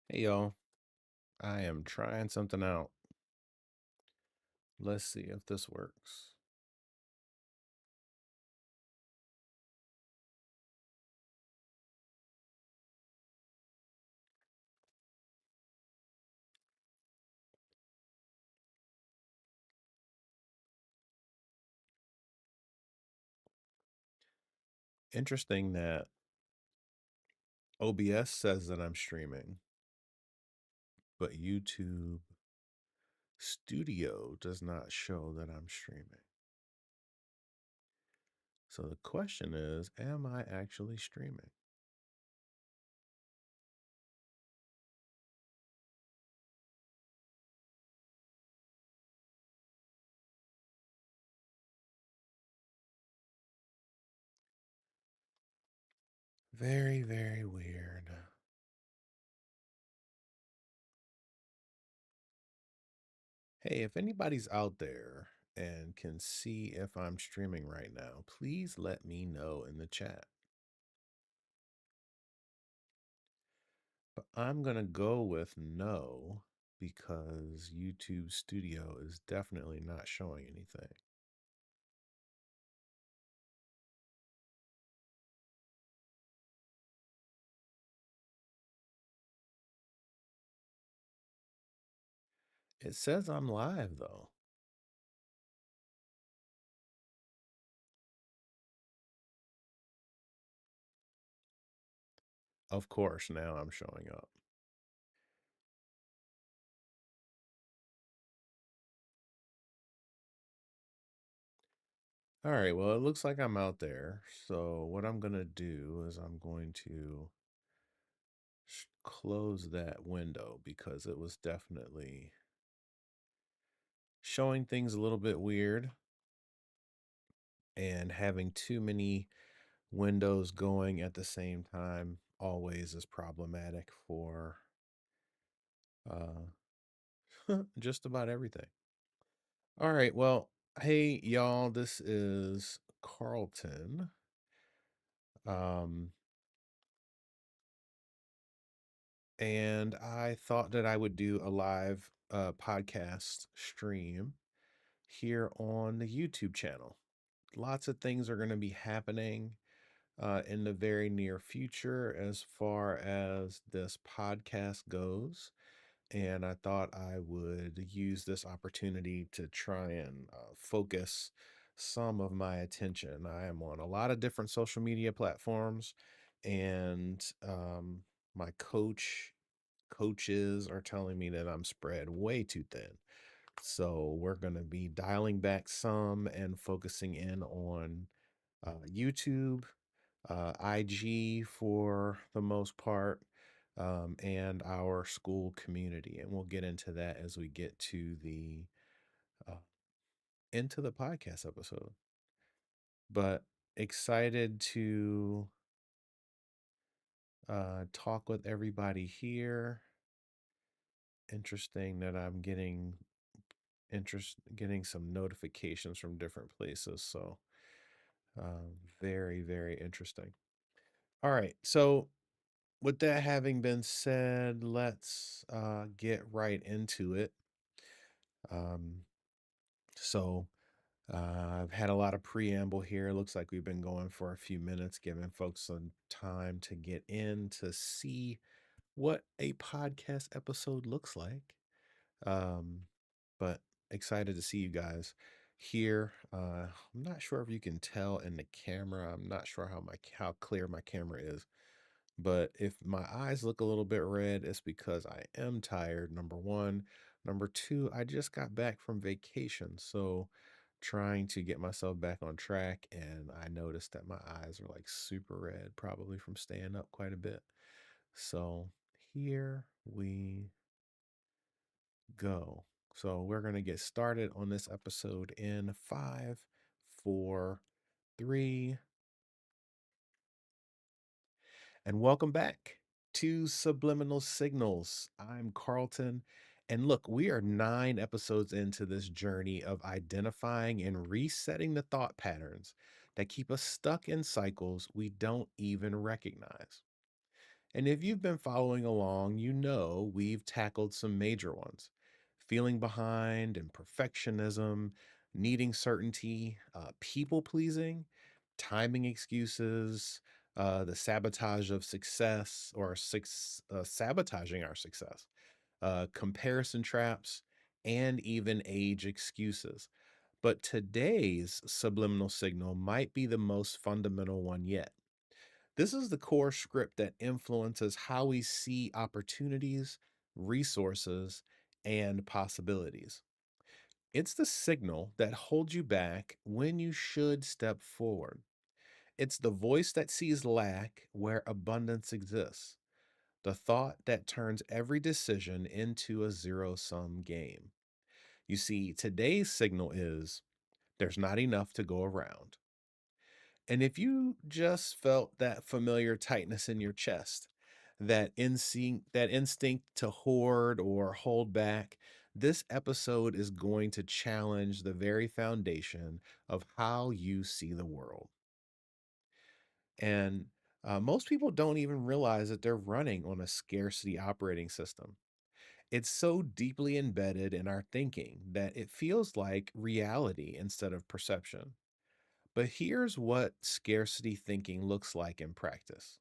Hey y'all, I am trying something out. Let's see if this works. Interesting that OBS says that I'm streaming, but YouTube Studio does not show that I'm streaming. So the question is, am I actually streaming? Very, very weird. Hey, if anybody's out there and can see if I'm streaming right now, please let me know in the chat. But I'm going to go with no because YouTube Studio is definitely not showing anything. It says I'm live though. Of course, now I'm showing up. All right, well, it looks like I'm out there. So what I'm going to do is I'm going to close that window because it was definitely showing things a little bit weird, and having too many windows going at the same time always is problematic for uh, just about everything. All right, well, hey y'all, this is Carlton. Um, and I thought that I would do a live podcast stream here on the YouTube channel. Lots of things are going to be happening in the very near future as far as this podcast goes. And I thought I would use this opportunity to try and focus some of my attention. I am on a lot of different social media platforms, and my coaches are telling me that I'm spread way too thin. So we're going to be dialing back some and focusing in on YouTube, IG for the most part, and our school community. And we'll get into that as we get to the uh, into the podcast episode. But excited to talk with everybody here. Interesting that I'm getting some notifications from different places. So very, very interesting. All right. So with that having been said, let's get right into it. Um, so I've had a lot of preamble here. Looks like we've been going for a few minutes, giving folks some time to get in to see what a podcast episode looks like. Um, but excited to see you guys here. I'm not sure if you can tell in the camera. I'm not sure how clear my camera is. But if my eyes look a little bit red, it's because I am tired, number one. Number two, I just got back from vacation. So trying to get myself back on track. And I noticed that my eyes are like super red, probably from staying up quite a bit. So here we go. So we're going to get started on this episode in 5, 4, 3, and welcome back to Subliminal Signals. I'm Carlton. And look, we are 9 episodes into this journey of identifying and resetting the thought patterns that keep us stuck in cycles we don't even recognize. And if you've been following along, you know we've tackled some major ones: feeling behind and perfectionism, needing certainty, people pleasing, timing excuses, the sabotage of success or sabotaging our success, comparison traps, and even age excuses. But today's subliminal signal might be the most fundamental one yet. This is the core script that influences how we see opportunities, resources, and possibilities. It's the signal that holds you back when you should step forward. It's the voice that sees lack where abundance exists, the thought that turns every decision into a zero sum game. You see, today's signal is there's not enough to go around. And if you just felt that familiar tightness in your chest, that instinct to hoard or hold back, this episode is going to challenge the very foundation of how you see the world. And most people don't even realize that they're running on a scarcity operating system. It's so deeply embedded in our thinking that it feels like reality instead of perception. But here's what scarcity thinking looks like in practice.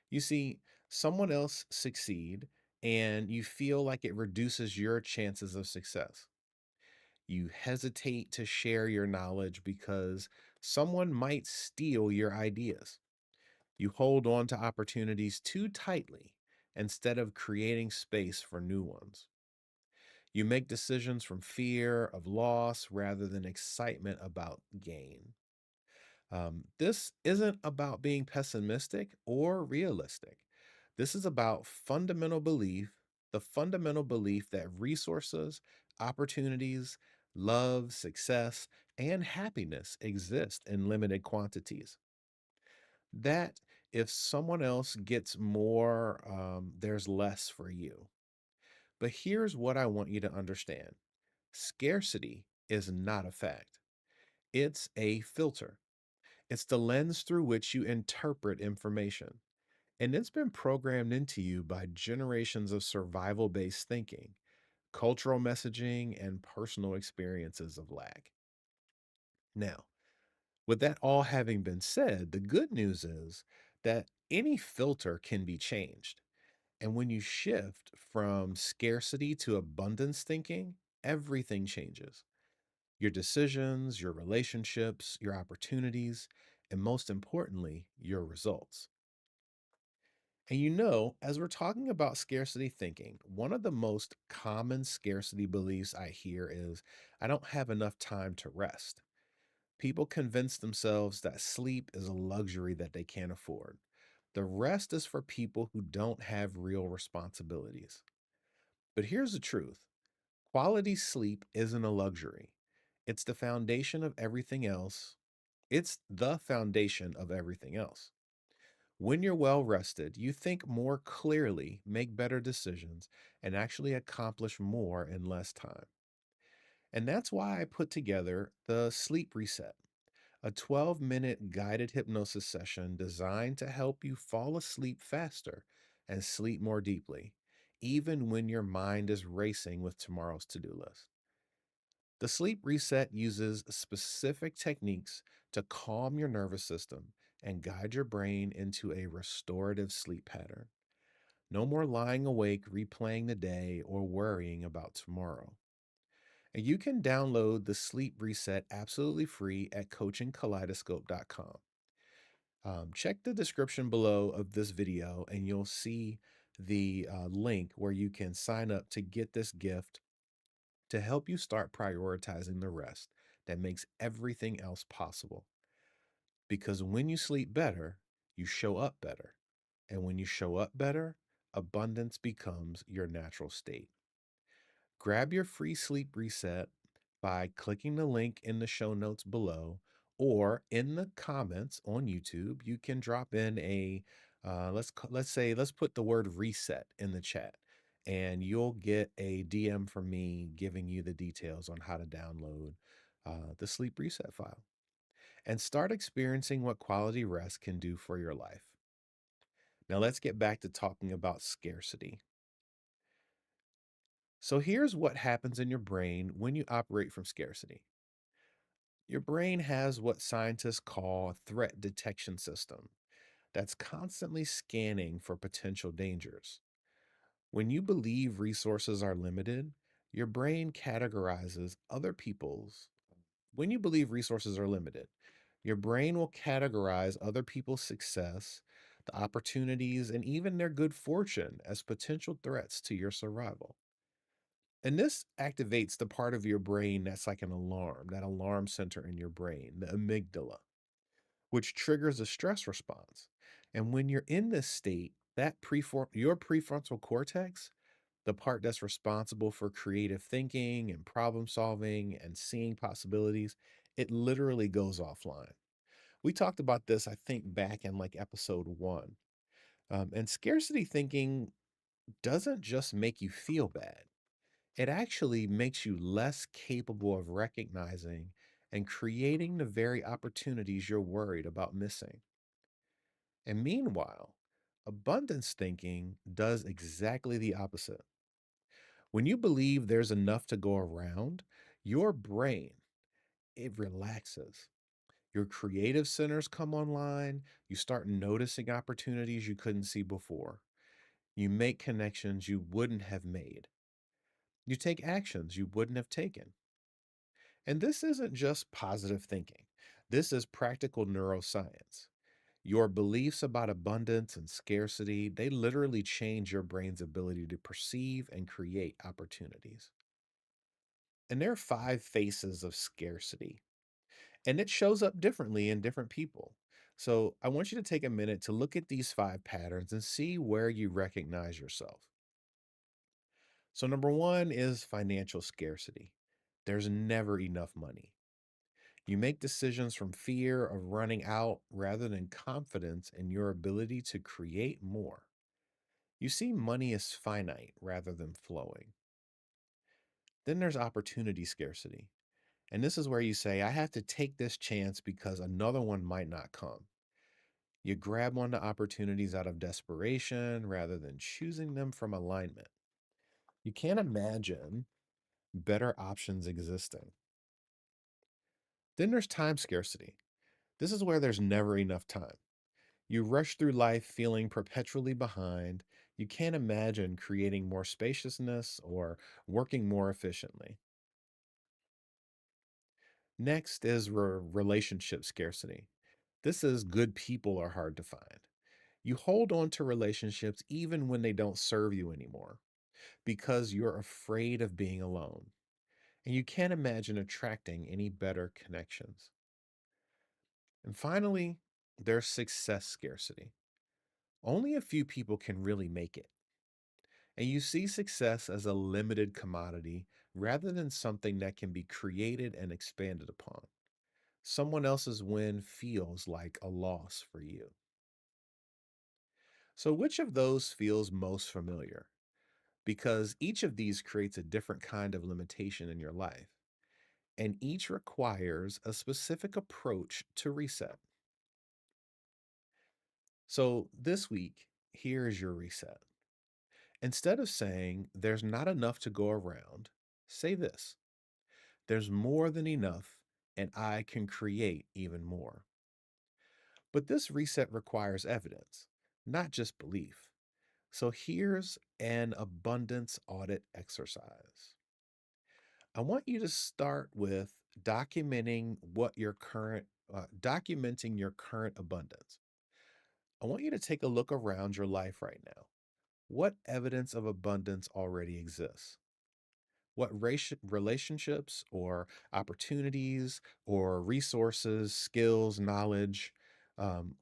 You see someone else succeed, and you feel like it reduces your chances of success. You hesitate to share your knowledge because someone might steal your ideas. You hold on to opportunities too tightly instead of creating space for new ones. You make decisions from fear of loss rather than excitement about gain. This isn't about being pessimistic or realistic. This is about the fundamental belief that resources, opportunities, love, success, and happiness exist in limited quantities. That if someone else gets more, there's less for you. But here's what I want you to understand: scarcity is not a fact, it's a filter. It's the lens through which you interpret information. And it's been programmed into you by generations of survival based thinking, cultural messaging, and personal experiences of lack. Now, with that all having been said, the good news is that any filter can be changed. And when you shift from scarcity to abundance thinking, everything changes: your decisions, your relationships, your opportunities, and most importantly, your results. And as we're talking about scarcity thinking, one of the most common scarcity beliefs I hear is I don't have enough time to rest. People convince themselves that sleep is a luxury that they can't afford. The rest is for people who don't have real responsibilities. But here's the truth: quality sleep isn't a luxury, it's the foundation of everything else. It's the foundation of everything else. When you're well rested, you think more clearly, make better decisions, and actually accomplish more in less time. And that's why I put together the Sleep Reset, a 12-minute guided hypnosis session designed to help you fall asleep faster and sleep more deeply, even when your mind is racing with tomorrow's to do list. The sleep reset uses specific techniques to calm your nervous system and guide your brain into a restorative sleep pattern. No more lying awake, replaying the day, or worrying about tomorrow. And you can download the sleep reset absolutely free at coachingkaleidoscope.com. Check the description below of this video, and you'll see the link where you can sign up to get this gift to help you start prioritizing the rest that makes everything else possible. Because when you sleep better, you show up better. And when you show up better, abundance becomes your natural state. Grab your free sleep reset by clicking the link in the show notes below, or in the comments on YouTube. You can drop in a let's put the word reset in the chat, and you'll get a DM from me giving you the details on how to download the sleep reset file and start experiencing what quality rest can do for your life. Now let's get back to talking about scarcity. So here's what happens in your brain when you operate from scarcity. Your brain has what scientists call a threat detection system that's constantly scanning for potential dangers. When you believe resources are limited, your brain categorizes other people's. When you believe resources are limited, your brain will categorize other people's success, the opportunities, and even their good fortune as potential threats to your survival. And this activates the part of your brain that's like an alarm, that alarm center in your brain, the amygdala, which triggers a stress response. And when you're in this state, your prefrontal cortex, the part that's responsible for creative thinking and problem solving and seeing possibilities, it literally goes offline. We talked about this, I think, back in like episode one. And scarcity thinking doesn't just make you feel bad, it actually makes you less capable of recognizing and creating the very opportunities you're worried about missing. And meanwhile, abundance thinking does exactly the opposite. When you believe there's enough to go around, your brain, it relaxes. Your creative centers come online. You start noticing opportunities you couldn't see before. You make connections you wouldn't have made. You take actions you wouldn't have taken. And this isn't just positive thinking. This is practical neuroscience. Your beliefs about abundance and scarcity, they literally change your brain's ability to perceive and create opportunities. And there are five faces of scarcity, and it shows up differently in different people. So I want you to take a minute to look at these five patterns and see where you recognize yourself. So, number one is financial scarcity. There's never enough money. You make decisions from fear of running out rather than confidence in your ability to create more. You see money as finite rather than flowing. Then there's opportunity scarcity. And this is where you say, I have to take this chance because another one might not come. You grab onto opportunities out of desperation rather than choosing them from alignment. You can't imagine better options existing. Then there's time scarcity. This is where there's never enough time. You rush through life feeling perpetually behind. You can't imagine creating more spaciousness or working more efficiently. Next is relationship scarcity. This is good people are hard to find. You hold on to relationships even when they don't serve you anymore because you're afraid of being alone. And you can't imagine attracting any better connections. And finally, there's success scarcity. Only a few people can really make it. And you see success as a limited commodity rather than something that can be created and expanded upon. Someone else's win feels like a loss for you. So, which of those feels most familiar? Because each of these creates a different kind of limitation in your life, and each requires a specific approach to reset. So, this week, here is your reset. Instead of saying there's not enough to go around, say this: there's more than enough, and I can create even more. But this reset requires evidence, not just belief. So here's an abundance audit exercise. I want you to start with documenting your current abundance. I want you to take a look around your life right now. What evidence of abundance already exists? What relationships or opportunities or resources, skills, knowledge, um,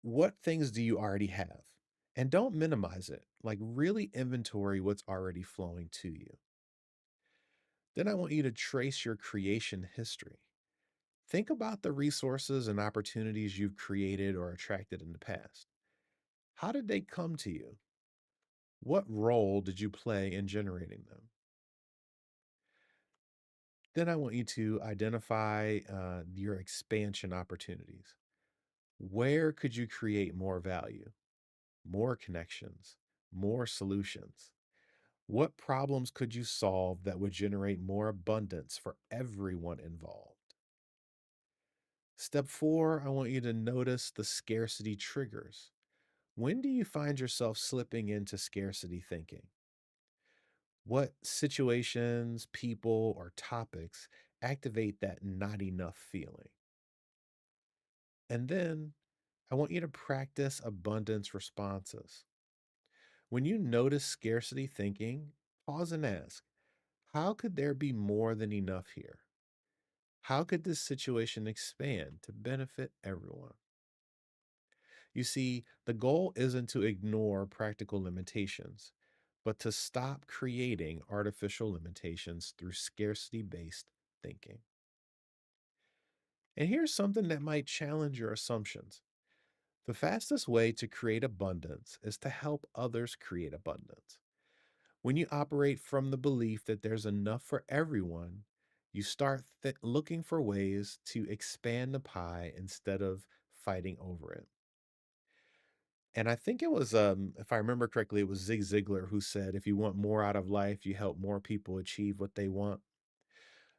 what things do you already have? And don't minimize it. Like, really inventory what's already flowing to you. Then I want you to trace your creation history. Think about the resources and opportunities you've created or attracted in the past. How did they come to you? What role did you play in generating them? Then I want you to identify your expansion opportunities. Where could you create more value? more connections, more solutions. What problems could you solve that would generate more abundance for everyone involved? Step four, I want you to notice the scarcity triggers. When do you find yourself slipping into scarcity thinking? What situations, people, or topics activate that not enough feeling? And then I want you to practice abundance responses. When you notice scarcity thinking, pause and ask, how could there be more than enough here? How could this situation expand to benefit everyone? You see, the goal isn't to ignore practical limitations, but to stop creating artificial limitations through scarcity based thinking. And here's something that might challenge your assumptions. The fastest way to create abundance is to help others create abundance. When you operate from the belief that there's enough for everyone, you start looking for ways to expand the pie instead of fighting over it. And I think it was, if I remember correctly, it was Zig Ziglar who said, if you want more out of life, you help more people achieve what they want,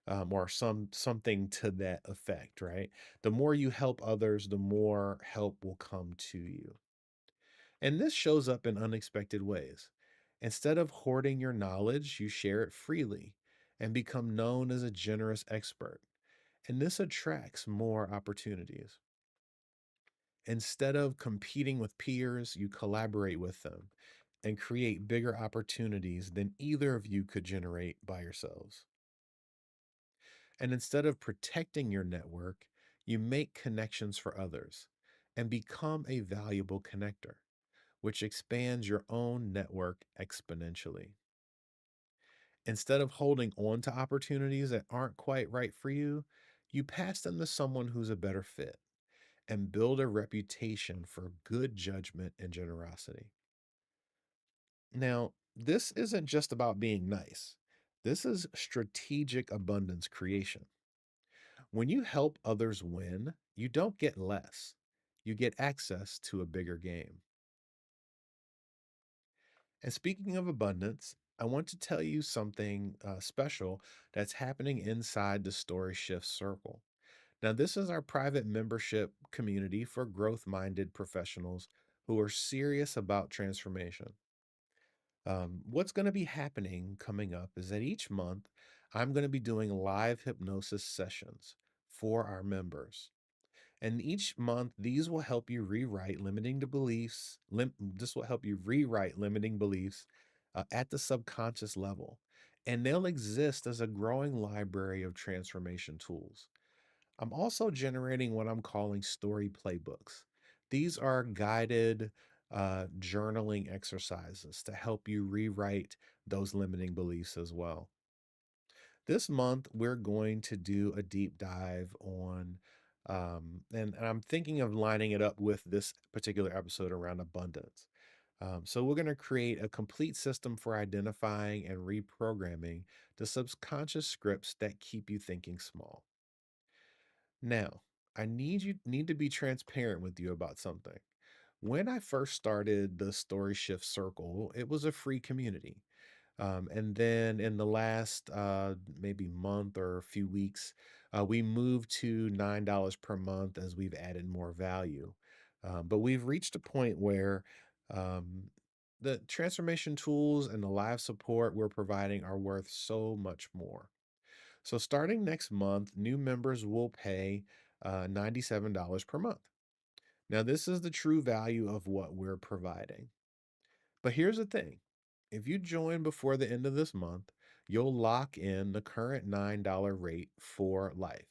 or something to that effect, right? The more you help others, the more help will come to you. And this shows up in unexpected ways. Instead of hoarding your knowledge, you share it freely and become known as a generous expert. And this attracts more opportunities. Instead of competing with peers, you collaborate with them and create bigger opportunities than either of you could generate by yourselves. And instead of protecting your network, you make connections for others and become a valuable connector, which expands your own network exponentially. Instead of holding on to opportunities that aren't quite right for you, you pass them to someone who's a better fit and build a reputation for good judgment and generosity. Now, this isn't just about being nice. This is strategic abundance creation. When you help others win, you don't get less. You get access to a bigger game. And speaking of abundance, I want to tell you something special that's happening inside the Story Shift Circle. Now, this is our private membership community for growth minded professionals who are serious about transformation. What's going to be happening coming up is that each month I'm going to be doing live hypnosis sessions for our members. And each month, these will help you rewrite limiting the beliefs. This will help you rewrite limiting beliefs at the subconscious level. And they'll exist as a growing library of transformation tools. I'm also generating what I'm calling story playbooks. These are guided journaling exercises to help you rewrite those limiting beliefs as well. This month, we're going to do a deep dive on, and I'm thinking of lining it up with this particular episode around abundance. So, we're going to create a complete system for identifying and reprogramming the subconscious scripts that keep you thinking small. Now, I need to be transparent with you about something. When I first started the Story Shift Circle, it was a free community. And then in the last maybe month or a few weeks, we moved to $9 per month as we've added more value. But we've reached a point where um, the transformation tools and the live support we're providing are worth so much more. So starting next month, new members will pay $97 per month. Now, this is the true value of what we're providing. But here's the thing, if you join before the end of this month, you'll lock in the current $9 rate for life.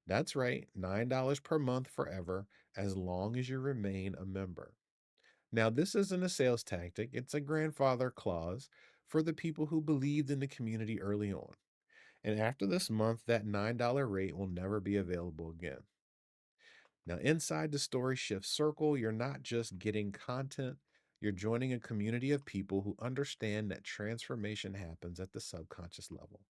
That's right, $9 per month forever, as long as you remain a member. Now, this isn't a sales tactic, it's a grandfather clause for the people who believed in the community early on. And after this month, that $9 rate will never be available again. Now, inside the Story Shift Circle, you're not just getting content, you're joining a community of people who understand that transformation happens at the subconscious level.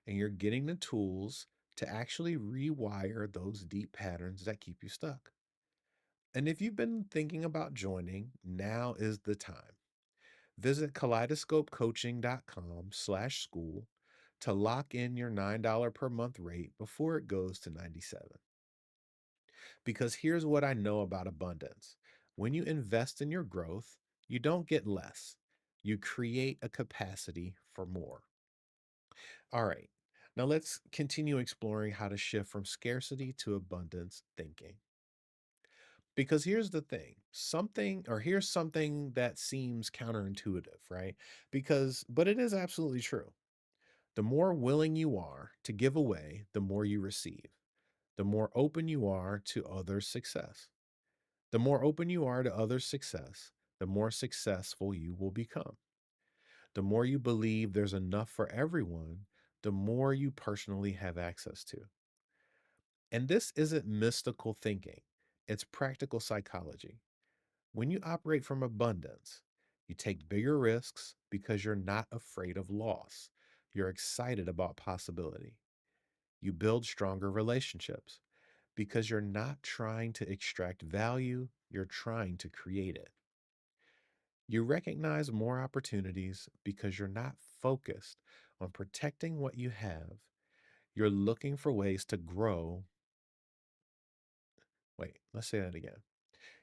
And you're getting the tools to actually rewire those deep patterns that keep you stuck. And if you've been thinking about joining, now is the time. Visit kaleidoscopecoaching.com/school to lock in your $9 per month rate before it goes to 97. Because here's what I know about abundance. When you invest in your growth, you don't get less. You create a capacity for more. All right. Now let's continue exploring how to shift from scarcity to abundance thinking. Because here's the thing, here's something that seems counterintuitive, right? But it is absolutely true. The more willing you are to give away, the more you receive. The more open you are to others' success. The more open you are to others' success, the more successful you will become. The more you believe there's enough for everyone, the more you personally have access to. And this isn't mystical thinking, it's practical psychology. When you operate from abundance, you take bigger risks because you're not afraid of loss. You're excited about possibility. You build stronger relationships because you're not trying to extract value, you're trying to create it. You recognize more opportunities because you're not focused on protecting what you have. You're looking for ways to grow. Wait, let's say that again.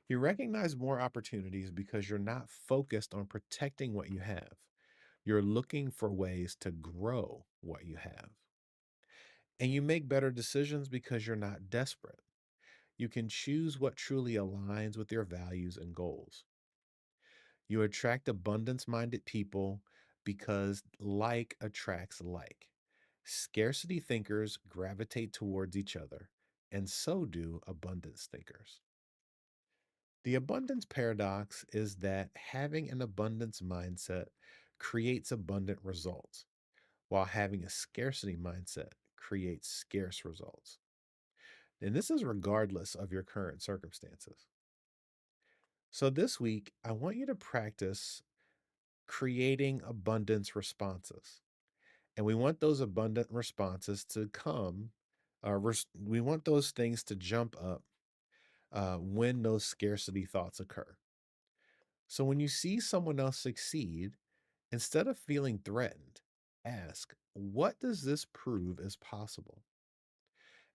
You recognize more opportunities because you're not focused on protecting what you have. You're looking for ways to grow what you have. And you make better decisions because you're not desperate. You can choose what truly aligns with your values and goals. You attract abundance minded people because like attracts like. Scarcity thinkers gravitate towards each other, and so do abundance thinkers. The abundance paradox is that having an abundance mindset creates abundant results, while having a scarcity mindset creates scarce results. And this is regardless of your current circumstances. So, this week, I want you to practice creating abundance responses. And we want those abundant responses to come, we want those things to jump up when those scarcity thoughts occur. So, when you see someone else succeed, instead of feeling threatened, ask, what does this prove is possible?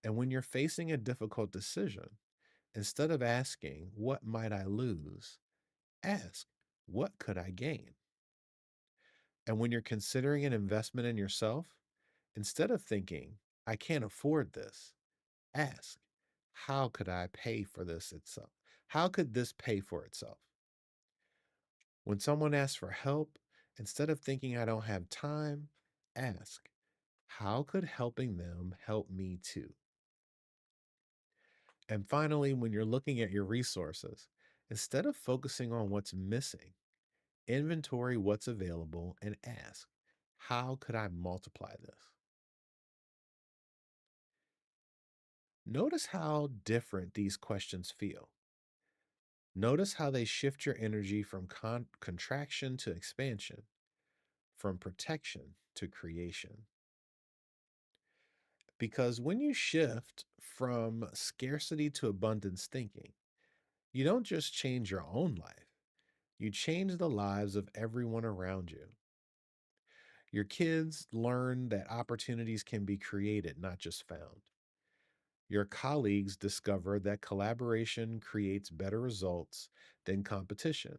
And when you're facing a difficult decision, instead of asking, what might I lose? Ask, what could I gain? And when you're considering an investment in yourself, instead of thinking, I can't afford this, ask, how could I pay for this itself? How could this pay for itself? When someone asks for help, instead of thinking I don't have time, ask, how could helping them help me too? And finally, when you're looking at your resources, instead of focusing on what's missing, inventory what's available and ask, how could I multiply this? Notice how different these questions feel. Notice how they shift your energy from contraction to expansion, from protection to creation. Because when you shift from scarcity to abundance thinking, you don't just change your own life, you change the lives of everyone around you. Your kids learn that opportunities can be created, not just found. Your colleagues discover that collaboration creates better results than competition.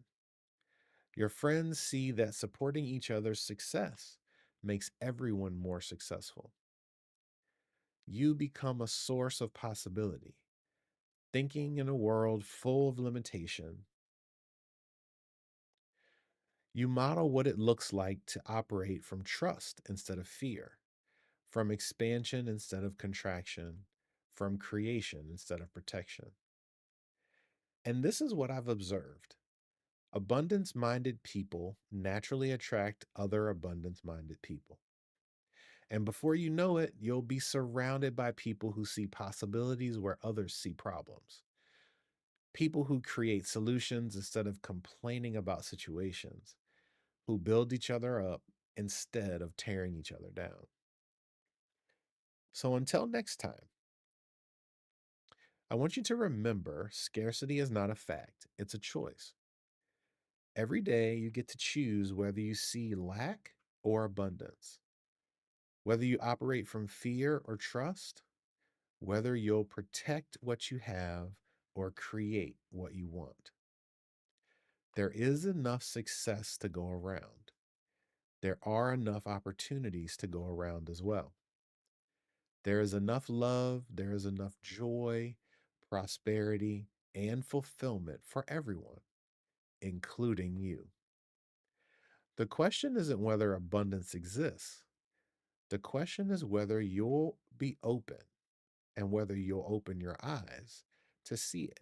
Your friends see that supporting each other's success makes everyone more successful. You become a source of possibility. Thinking in a world full of limitation, you model what it looks like to operate from trust instead of fear, from expansion instead of contraction, from creation instead of protection. And this is what I've observed. Abundance minded people naturally attract other abundance minded people. And before you know it, you'll be surrounded by people who see possibilities where others see problems. People who create solutions instead of complaining about situations, who build each other up instead of tearing each other down. So until next time, I want you to remember scarcity is not a fact, it's a choice. Every day you get to choose whether you see lack or abundance, whether you operate from fear or trust, whether you'll protect what you have or create what you want. There is enough success to go around. There are enough opportunities to go around as well. There is enough love, there is enough joy, prosperity, and fulfillment for everyone, including you. The question isn't whether abundance exists. The question is whether you'll be open and whether you'll open your eyes to see it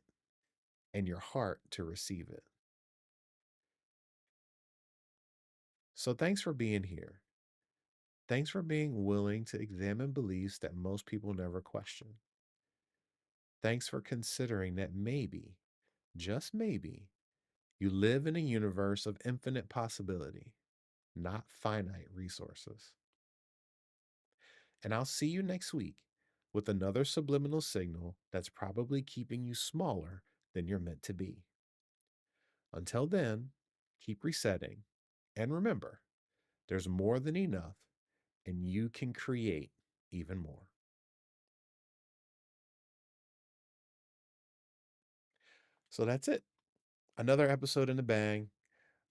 and your heart to receive it. So, thanks for being here. Thanks for being willing to examine beliefs that most people never question. Thanks for considering that maybe, just maybe, you live in a universe of infinite possibility, not finite resources. And I'll see you next week with another subliminal signal that's probably keeping you smaller than you're meant to be. Until then, keep resetting. And remember, there's more than enough, and you can create even more. So that's it. Another episode in the bang.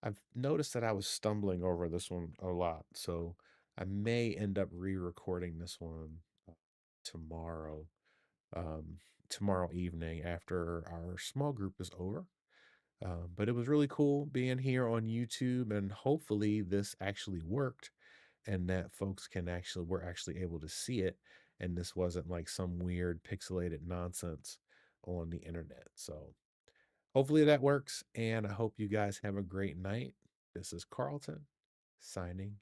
I've noticed that I was stumbling over this one a lot. So I may end up re recording this one tomorrow, um, tomorrow evening after our small group is over. But it was really cool being here on YouTube, and hopefully this actually worked, and that folks can actually were actually able to see it, and this wasn't like some weird pixelated nonsense on the internet. So hopefully that works, and I hope you guys have a great night. This is Carlton signing